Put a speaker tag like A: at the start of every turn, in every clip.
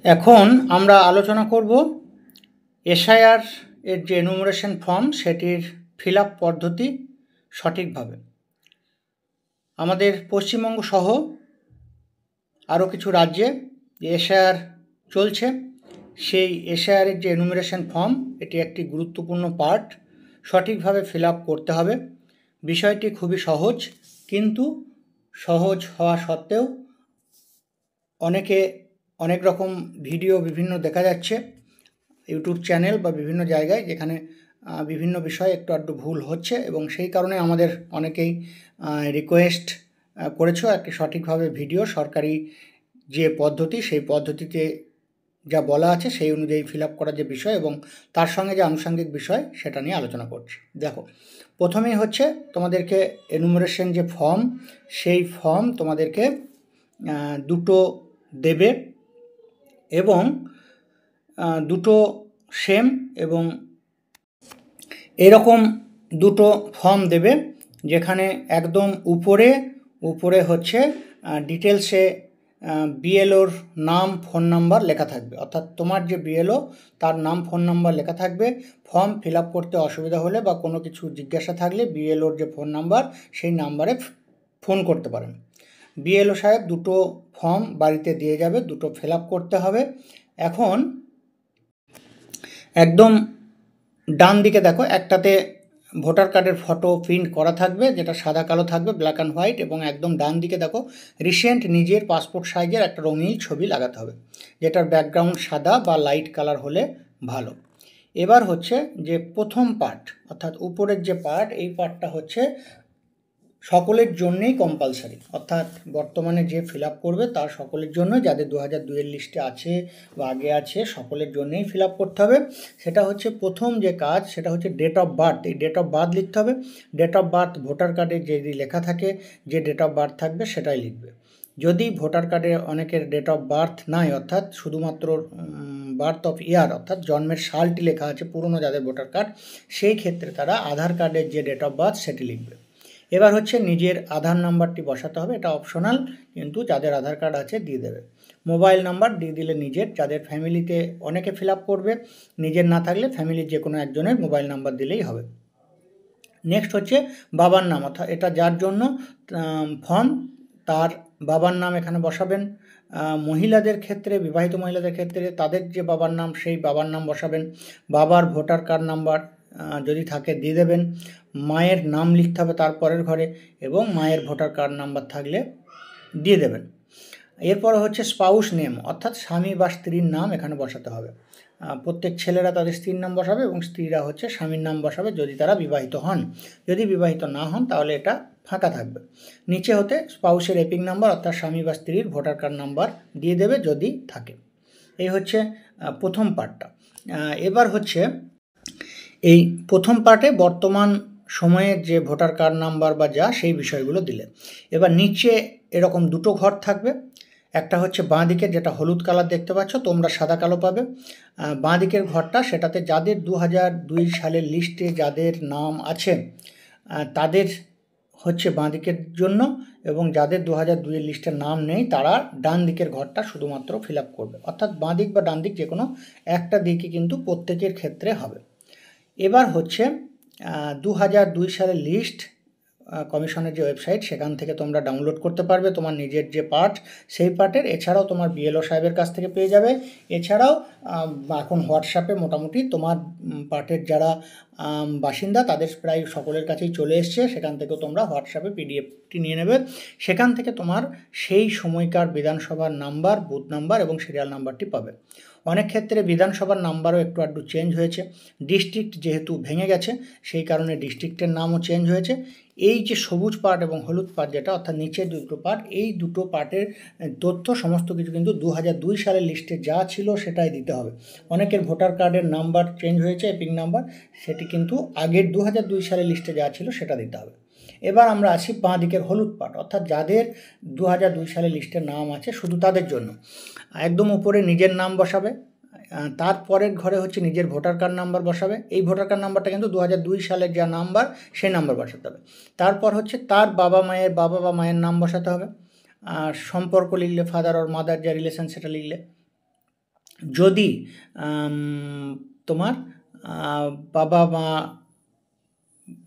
A: এখন আমরা আলোচনা করব এসআইআর এর যে এনুমারেশন ফর্ম সেটির ফিল আপ পদ্ধতি সঠিকভাবে। আমাদের পশ্চিমবঙ্গ সহ আরও কিছু রাজ্যে এসআইআর চলছে, সেই এসআইআরের যে এনুমারেশন ফর্ম এটি একটি গুরুত্বপূর্ণ পার্ট, সঠিকভাবে ফিল আপ করতে হবে। বিষয়টি খুবই সহজ, কিন্তু সহজ হওয়া সত্ত্বেও অনেকে অনেক রকম ভিডিও বিভিন্ন দেখা যাচ্ছে ইউটিউব চ্যানেল বা বিভিন্ন জায়গায়, যেখানে বিভিন্ন বিষয়ে একটু আধটু ভুল হচ্ছে, এবং সেই কারণে আমাদের অনেকেই রিকোয়েস্ট করেছো একটি সঠিকভাবে ভিডিও, সরকারি যে পদ্ধতি সেই পদ্ধতিতে যা বলা আছে সেই অনুযায়ী ফিল আপ করার যে বিষয় এবং তার সঙ্গে যে আনুষঙ্গিক বিষয় সেটা নিয়ে আলোচনা করছি। দেখো, প্রথমেই হচ্ছে তোমাদেরকে এনুমারেশন যে ফর্ম, সেই ফর্ম তোমাদেরকে দুটো দেবে এবং দুটো সেম এবং এরকম দুটো ফর্ম দেবে, যেখানে একদম উপরে হচ্ছে ডিটেলসে বিএলওর নাম ফোন নাম্বার লেখা থাকবে, অর্থাৎ তোমার যে বিএলও তার নাম ফোন নাম্বার লেখা থাকবে। ফর্ম ফিল আপ করতে অসুবিধা হলে বা কোনো কিছু জিজ্ঞাসা থাকলে বিএলওর যে ফোন নাম্বার সেই নাম্বারে ফোন করতে পারেন। বিএলও সাহেব দুটো ফর্ম বাড়িতে দিয়ে যাবে, দুটো ফিল আপ করতে হবে। এখন একদম ডান দিকে দেখো, একটাতে ভোটার কার্ডের ফটো প্রিন্ট করা থাকবে, যেটা সাদা কালো থাকবে, ব্ল্যাক অ্যান্ড হোয়াইট, এবং একদম ডান দিকে দেখো রিসেন্ট নিজের পাসপোর্ট সাইজের একটা রঙিন ছবি লাগাতে হবে, যেটার ব্যাকগ্রাউন্ড সাদা বা লাইট কালার হলে ভালো। এবার হচ্ছে যে প্রথম পার্ট, অর্থাৎ উপরের যে পার্ট, এই পার্টটা হচ্ছে সকলের জন্যেই কম্পালসারি, অর্থাৎ বর্তমানে যে ফিল আপ করবে তার সকলের জন্য, যাদের 2002-এর লিস্টে আছে বা আগে আছে সকলের জন্যেই ফিল আপ করতে হবে। সেটা হচ্ছে প্রথম যে কাজ, সেটা হচ্ছে ডেট অফ বার্থ। এই ডেট অফ বার্থ লিখতে হবে। ডেট অফ বার্থ ভোটার কার্ডে যদি লেখা থাকে, যে ডেট অফ বার্থ থাকবে সেটাই লিখবে। যদি ভোটার কার্ডে অনেকের ডেট অফ বার্থ নাই, অর্থাৎ শুধুমাত্র বার্থ অফ ইয়ার অর্থাৎ জন্মের সালটি লেখা আছে পুরনো যাদের ভোটার কার্ড, সেই ক্ষেত্রে তারা আধার কার্ডের যে ডেট অফ বার্থ সেটি লিখবে। এবার হচ্ছে নিজের আধার নাম্বারটি বসাতে হবে, এটা অপশনাল, কিন্তু যাদের আধার কার্ড আছে দিয়ে দেবে। মোবাইল নাম্বার দিয়ে দিলে নিজের, যাদের ফ্যামিলিতে অনেকে ফিল আপ করবে, নিজের না থাকলে ফ্যামিলির যে কোনো একজনের মোবাইল নাম্বার দিলেই হবে। নেক্সট হচ্ছে বাবার নাম, অর্থাৎ এটা যার জন্য ফর্ম তার বাবার নাম এখানে বসাবেন। মহিলাদের ক্ষেত্রে, বিবাহিত মহিলাদের ক্ষেত্রে তাদের যে বাবার নাম সেই বাবার নাম বসাবেন। বাবার ভোটার কার্ড নাম্বার যদি থাকে দিয়ে দেবেন। মায়ের নাম লিখতে হবে তার পরের ঘরে, এবং মায়ের ভোটার কার্ড নাম্বার থাকলে দিয়ে দেবেন। এরপর হচ্ছে স্পাউস নেম, অর্থাৎ স্বামী বা স্ত্রীর নাম এখানে বসাতে হবে। প্রত্যেক ছেলেরা তাদের স্ত্রীর নাম বসাবে এবং স্ত্রীরা হচ্ছে স্বামীর নাম বসাবে যদি তারা বিবাহিত হন। যদি বিবাহিত না হন তাহলে এটা ফাঁকা থাকবে। নিচে হতে স্পাউসের এপিক নাম্বার, অর্থাৎ স্বামী বা স্ত্রীর ভোটার কার্ড নাম্বার দিয়ে দেবে যদি থাকে। এই হচ্ছে প্রথম পার্টটা। এবার হচ্ছে এই প্রথম পার্টে বর্তমান সময়ের যে ভোটার কার্ড নাম্বার বা যা সেই বিষয়গুলো দিলে। এবার নিচে এরকম দুটো ঘর থাকবে, একটা হচ্ছে বাঁ দিকের, যেটা হলুদ কালার দেখতে পাচ্ছ, তোমরা সাদা কালো পাবে। বাঁ দিকের ঘরটা, সেটাতে যাদের 2002 সালের লিস্টে যাদের নাম আছে তাদের হচ্ছে বাঁ দিকের জন্য, এবং যাদের 2002-এর লিস্টে নাম নেই তারা ডান দিকের ঘরটা শুধুমাত্র ফিল আপ করবে, অর্থাৎ বাঁ দিক বা ডান দিক যে কোনো একটা দিকই কিন্তু প্রত্যেকের ক্ষেত্রে হবে। এবার হচ্ছে 2002 সালের লিস্ট কমিশনের যে ওয়েবসাইট, সেখান থেকে তোমরা ডাউনলোড করতে পারবে তোমার নিজের যে পার্ট সেই পার্টের, এছাড়াও তোমার বিএলও সাহেবের কাছ থেকে পেয়ে যাবে। এছাড়াও এখন হোয়াটসঅ্যাপে মোটামুটি তোমার পার্টের যারা বাসিন্দা তাদের প্রায় সকলের কাছেই চলে এসছে, সেখান থেকেও তোমরা হোয়াটসঅ্যাপে পিডিএফটি নিয়ে নেবে। সেখান থেকে তোমার সেই সময়কার বিধানসভার নাম্বার, বুথ নাম্বার এবং সিরিয়াল নাম্বারটি পাবে। অনেক ক্ষেত্রে বিধানসভার নাম্বারও একটু আধটু চেঞ্জ হয়েছে, ডিস্ট্রিক্ট যেহেতু ভেঙে গেছে সেই কারণে ডিস্ট্রিক্টের নামও চেঞ্জ হয়েছে। এই যে সবুজ পার্ট এবং হলুদ পার্ট, যেটা অর্থাৎ নিচের দুটো পার্ট, এই দুটো পার্টের তথ্য সমস্ত কিছু কিন্তু 2002 সালের লিস্টে যা ছিল সেটাই দিতে হবে। অনেকের ভোটার কার্ডের নাম্বার চেঞ্জ হয়েছে, এপিক নাম্বার, সেটি কিন্তু আগের 2002 সালের লিস্টে যা ছিল সেটা দিতে হবে। এবার আমরা আসি বাঁ দিকের হলুদ পার্ট, অর্থাৎ যাদের 2002 সালের লিস্টে নাম আছে শুধু তাদের জন্য। একদম উপরে নিজের নাম বসাবে, তারপরের ঘরে হচ্ছে নিজের ভোটার কার্ড নাম্বার বসাবে। এই ভোটার কার্ড নাম্বারটা কিন্তু 2002 সালের যা নাম্বার সেই নাম্বার বসাতে হবে। তারপর হচ্ছে তার বাবা বা মায়ের নাম বসাতে হবে। আর সম্পর্ক লিখলে ফাদার ওর মাদার যা রিলেশন সেটা লিখলে। যদি তোমার বাবা মা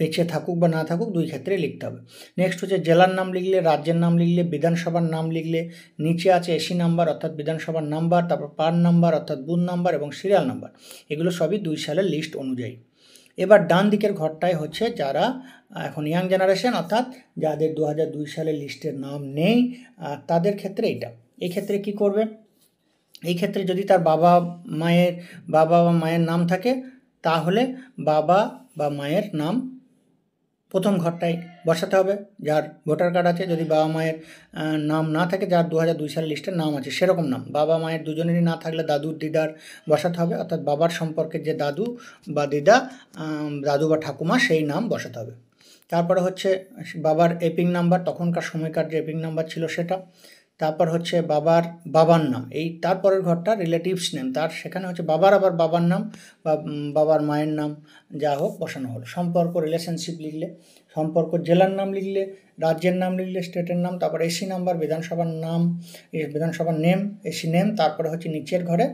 A: বেঁচে থাকুক বা না থাকুক, দুই ক্ষেত্রেই লিখতে হবে। নেক্সট হচ্ছে জেলার নাম লিখলে, রাজ্যের নাম লিখলে, বিধানসভার নাম লিখলে, নিচে আছে এসি নাম্বার অর্থাৎ বিধানসভার নাম্বার, তারপর পার নাম্বার অর্থাৎ বুথ নাম্বার এবং সিরিয়াল নাম্বার। এগুলো সবই 2 সালের লিস্ট অনুযায়ী। এবার ডান দিকের ঘরটায় হচ্ছে যারা এখন ইয়াং জেনারেশন অর্থাৎ যাদের 2002 সালের লিস্টের নাম নেই, তাদের ক্ষেত্রে এইটা। এই ক্ষেত্রে কি করবে? এই ক্ষেত্রে যদি তার বাবা বা মায়ের নাম থাকে, তাহলে বাবা বা মায়ের নাম প্রথম ঘরটায় বসাতে হবে যার ভোটার কার্ড আছে। যদি বাবা মায়ের নাম না থাকে, যার 2002 সালের লিস্টের নাম আছে সেরকম নাম, বাবা মায়ের দুজনেরই না থাকলে দাদু দিদার বসাতে হবে, অর্থাৎ বাবার সম্পর্কে যে দাদু বা দিদা, দাদু বা ঠাকুমা, সেই নাম বসাতে হবে। তারপরে হচ্ছে বাবার এপিং নাম্বার, তখনকার সময়কার যে এপিং নাম্বার ছিল সেটা। তারপর হচ্ছে বাবার নাম, এই তারপরের ঘরটা রিলেটিভস নেম, তার সেখানে হচ্ছে বাবার আবার বাবার নাম বা বাবার মায়ের নাম যা হোক বসানো হলো। সম্পর্ক রিলেশনশিপ লিখলে, সম্পর্ক জেলার নাম লিখলে, রাজ্যের নাম লিখলে, স্টেটের নাম, তারপর এসি নাম্বার, বিধানসভার নাম, বিধানসভার নেম, এসি নেম, তারপরে হচ্ছে নিচের ঘরে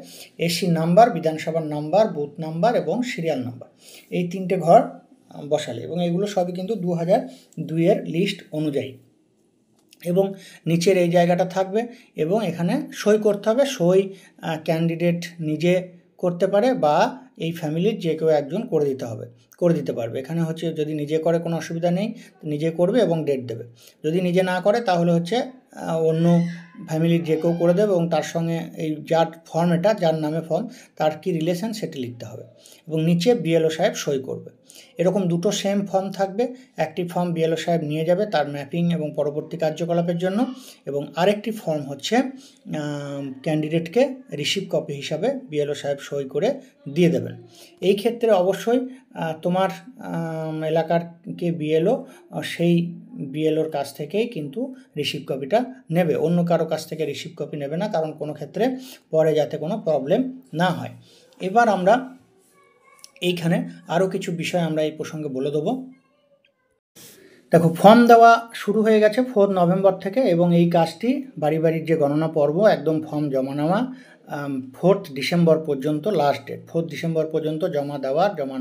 A: এসি নাম্বার, বিধানসভার নাম্বার, বুথ নাম্বার এবং সিরিয়াল নাম্বার। এই 3টে ঘর বসালে, এবং এগুলো সবই কিন্তু 2002-এর লিস্ট অনুযায়ী। এবং নিচের এই জায়গাটা থাকবে এবং এখানে সই করতে হবে। সই ক্যান্ডিডেট নিজে করতে পারে বা এই ফ্যামিলির যে কেউ একজন করে দিতে পারবে। এখানে হচ্ছে যদি নিজে করে কোনো অসুবিধা নেই, নিজে করবে এবং ডেট দেবে। যদি নিজে না করে তাহলে হচ্ছে অন্য ফ্যামিলির যে কেউ করে দেবে এবং তার সঙ্গে এই যার ফর্ম, এটা যার নামে ফর্ম, তার কি রিলেশন সেটি লিখতে হবে এবং নিচে বিএলও সাহেব সই করবে। এরকম দুটো সেম ফর্ম থাকবে। একটি ফর্ম বিএলও সাহেব নিয়ে যাবে তার ম্যাপিং এবং পরবর্তী কার্যকলাপের জন্য, এবং আরেকটি ফর্ম হচ্ছে ক্যান্ডিডেটকে রিসিভ কপি হিসাবে বিএলও সাহেব সই করে দিয়ে দেবেন। এই ক্ষেত্রে অবশ্যই তোমার এলাকার কে বিএলও, সেই বিএলওর কাছ থেকেই কিন্তু রিসিভ কপিটা নেবে, অন্য কারো কাছ থেকে রিসিভ কপি নেবে না, কারণ কোনো ক্ষেত্রে পরে যাতে কোনো প্রবলেম না হয়। এবার আমরা এইখানে আরও কিছু বিষয় আমরা এই প্রসঙ্গে বলে দেবো। দেখো, ফর্ম দেওয়া শুরু হয়ে গেছে 4 নভেম্বর থেকে, এবং এই কাজটি বাড়ির যে গণনা পর্ব, একদম ফর্ম জমা নেওয়া 4 ডিসেম্বর পর্যন্ত লাস্ট ডেট। 4 ডিসেম্বর পর্যন্ত জমা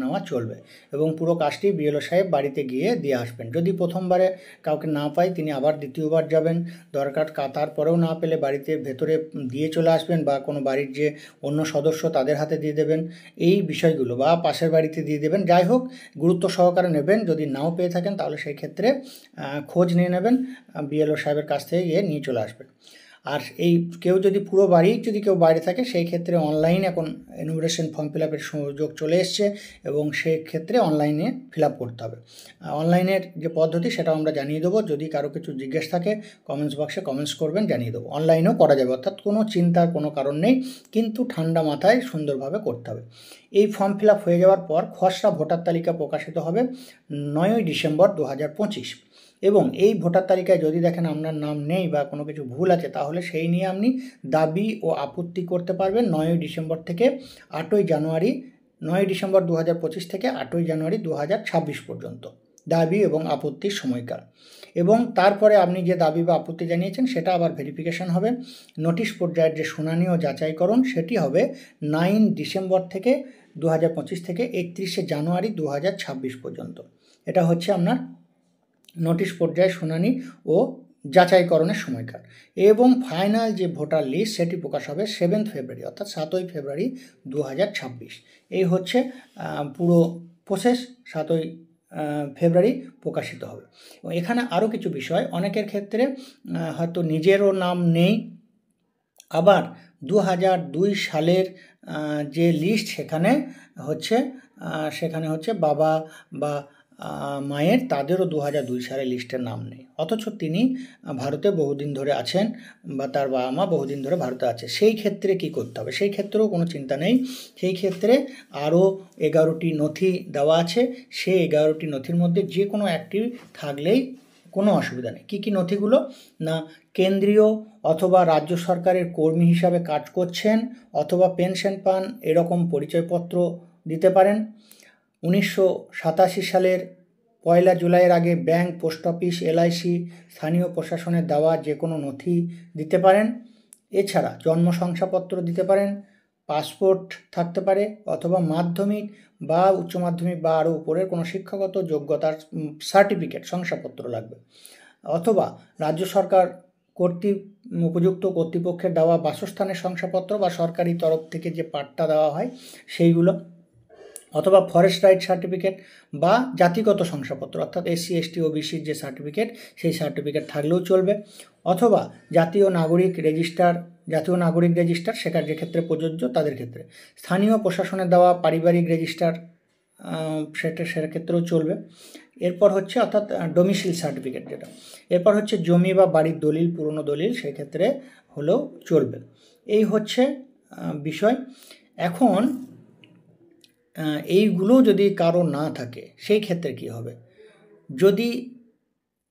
A: নেওয়া চলবে, এবং পুরো কাজটি বিএলও সাহেব বাড়িতে গিয়ে দিয়ে আসবেন। যদি প্রথমবারে কাউকে না পাই, তিনি আবার দ্বিতীয়বার যাবেন। দরকার তারপরেও না পেলে বাড়িতে ভেতরে দিয়ে চলে আসবেন, বা কোনো বাড়ির যে অন্য সদস্য তাদের হাতে দিয়ে দেবেন এই বিষয়গুলো, বা পাশের বাড়িতে দিয়ে দেবেন। যাই হোক, গুরুত্ব সহকারে নেবেন। যদি নাও পেয়ে থাকেন তাহলে সেই ক্ষেত্রে খোঁজ নিয়ে নেবেন, বিএলও সাহেবের কাছ থেকে গিয়ে নিয়ে চলে আসবেন। আর এই কেউ যদি পুরো বাড়ি যদি কেউ বাইরে থাকে, সেই ক্ষেত্রে অনলাইন এখন এনুমারেশন ফর্ম ফিল আপের সুযোগ চলে এসছে, এবং সেই ক্ষেত্রে অনলাইনে ফিল আপ করতে হবে। অনলাইনের যে পদ্ধতি সেটাও আমরা জানিয়ে দেবো। যদি কারো কিছু জিজ্ঞেস থাকে কমেন্টস বক্সে কমেন্টস করবেন, জানিয়ে দেবো। অনলাইনেও করা যাবে, অর্থাৎ কোনো চিন্তার কোনো কারণ নেই, কিন্তু ঠান্ডা মাথায় সুন্দরভাবে করতে হবে। এই ফর্ম ফিল আপ হয়ে যাওয়ার পর খসড়া ভোটার তালিকা প্রকাশিত হবে 9ই ডিসেম্বর 2025, এবং এই ভোটার তালিকায় যদি দেখেন আপনার নাম নেই বা কোনো কিছু ভুল আছে, তাহলে সেই নিয়ে আপনি দাবি ও আপত্তি করতে পারবেন 9ই ডিসেম্বর থেকে 8ই জানুয়ারি 9ই ডিসেম্বর 2025 থেকে 8ই জানুয়ারি 2026 পর্যন্ত দাবি এবং আপত্তির সময়কাল। এবং তারপরে আপনি যে দাবি বা আপত্তি জানিয়েছেন সেটা আবার ভেরিফিকেশন হবে। নোটিশ পর্যায়ের যে শুনানি ও যাচাইকরণ সেটি হবে 9 ডিসেম্বর থেকে 2025 থেকে 31শে জানুয়ারি 2026 পর্যন্ত। এটা হচ্ছে আপনার নোটিশ পর্যায়ে শুনানি ও যাচাইকরণের সময়কাল। এবং ফাইনাল যে ভোটার লিস্ট সেটি প্রকাশ হবে 7 ফেব্রুয়ারি, অর্থাৎ 7ই ফেব্রুয়ারি 2026। এই হচ্ছে পুরো প্রসেস। 7ই ফেব্রুয়ারি প্রকাশিত হবে। এবং এখানে আরও কিছু বিষয়, অনেকের ক্ষেত্রে হয়তো নিজেরও নাম নেই, আবার 2002 সালের যে লিস্ট সেখানে হচ্ছে বাবা বা মায়ের, তাদেরও 2002 সালের লিস্টের নাম নেই, অথচ তিনি ভারতে বহুদিন ধরে আছেন বা তার বাবা মা বহুদিন ধরে ভারতে আছে। সেই ক্ষেত্রে কি করতে হবে? সেই ক্ষেত্রেও কোনো চিন্তা নেই। সেই ক্ষেত্রে আরও 11টি নথি দেওয়া আছে। সেই 11টি নথির মধ্যে যে কোনো একটি থাকলেই কোনো অসুবিধা নেই। কী কী নথিগুলো? না, কেন্দ্রীয় অথবা রাজ্য সরকারের কর্মী হিসাবে কাজ করছেন অথবা পেনশন পান, এরকম পরিচয়পত্র দিতে পারেন। 1987 সালের 1 জুলাইয়ের আগে ব্যাংক, পোস্ট অফিস, এলআইসি, স্থানীয় প্রশাসনের দেওয়া যে কোনো নথি দিতে পারেন। এছাড়া জন্ম শংসাপত্র দিতে পারেন, পাসপোর্ট থাকতে পারে, অথবা মাধ্যমিক বা উচ্চ মাধ্যমিক বা আরও উপরের কোনো শিক্ষাগত যোগ্যতার সার্টিফিকেট, শংসাপত্র লাগবে, অথবা রাজ্য সরকার কর্তৃক উপযুক্ত কর্তৃপক্ষের দেওয়া বাসস্থানের শংসাপত্র বা সরকারি তরফ থেকে যে পাট্টা দেওয়া হয় সেইগুলো, অথবা ফরেস্ট রাইট সার্টিফিকেট বা জাতিগত শংসাপত্র অর্থাৎ SC ST OBCর যে সার্টিফিকেট সেই সার্টিফিকেট থাকলেও চলবে, অথবা জাতীয় নাগরিক রেজিস্টার সেখানে যে ক্ষেত্রে প্রযোজ্য তাদের ক্ষেত্রে, স্থানীয় প্রশাসনের দেওয়া পারিবারিক রেজিস্টার সেক্ষেত্রেও চলবে। এরপর হচ্ছে অর্থাৎ ডোমিসিল সার্টিফিকেট যেটা, এরপর হচ্ছে জমি বা বাড়ির দলিল, পুরনো দলিল, সেক্ষেত্রে হলেও চলবে। এই হচ্ছে বিষয়। এখন এইগুলো যদি কারো না থাকে সেই ক্ষেত্রে কি হবে? যদি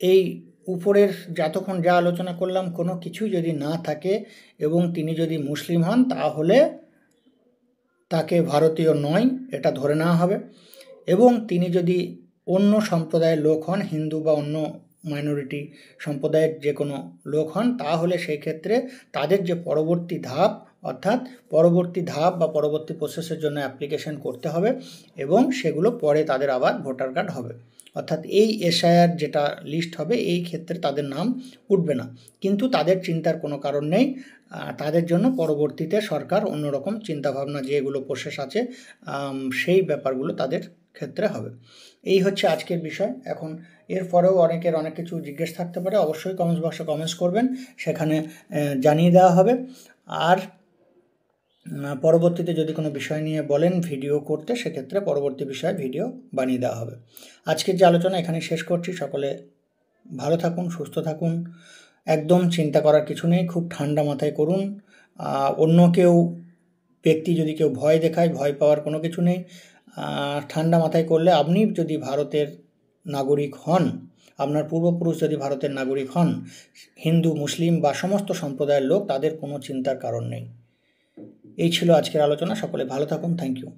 A: এই উপরের যতক্ষণ যা আলোচনা করলাম কোনো কিছুই যদি না থাকে এবং তিনি যদি মুসলিম হন, তাহলে তাকে ভারতীয় নয় এটা ধরে নেওয়া হবে। এবং তিনি যদি অন্য সম্প্রদায়ের লোক হন, হিন্দু বা অন্য মাইনরিটি সম্প্রদায়ের যে কোনো লোক হন, তাহলে সেই ক্ষেত্রে তাদের যে পরবর্তী ধাপ বা পরবর্তী প্রসেসের জন্য অ্যাপ্লিকেশন করতে হবে এবং সেগুলো পরে তাদের আবার ভোটার কার্ড হবে। অর্থাৎ এই SIR যেটা লিস্ট হবে এই ক্ষেত্রে তাদের নাম উঠবে না, কিন্তু তাদের চিন্তার কোনো কারণ নেই। তাদের জন্য পরবর্তীতে সরকার অন্যরকম চিন্তাভাবনা যেগুলো প্রসেস আছে সেই ব্যাপারগুলো তাদের ক্ষেত্রে হবে। এই হচ্ছে আজকের বিষয়। এখন এরপরেও অনেকের অনেক কিছু জিজ্ঞেস থাকতে পারে, অবশ্যই কমেন্টস বক্সে কমেন্টস করবেন, সেখানে জানিয়ে দেওয়া হবে। আর পরবর্তীতে যদি কোনো বিষয় নিয়ে বলেন ভিডিও করতে, সেক্ষেত্রে পরবর্তী বিষয়ে ভিডিও বানিয়ে দেওয়া হবে। আজকের যে আলোচনা এখানে শেষ করছি। সকলে ভালো থাকুন, সুস্থ থাকুন, একদম চিন্তা করার কিছু নেই, খুব ঠান্ডা মাথায় করুন। অন্য ব্যক্তি যদি কেউ ভয় দেখায়, ভয় পাওয়ার কোনো কিছু নেই। ঠান্ডা মাথায় করলে আপনি যদি ভারতের নাগরিক হন, আপনার পূর্বপুরুষ যদি ভারতের নাগরিক হন, হিন্দু মুসলিম বা সমস্ত সম্প্রদায়ের লোক, তাদের কোনো চিন্তার কারণ নেই। এই ছিল আজকের আলোচনা। সকলে ভালো থাকুন। Thank you.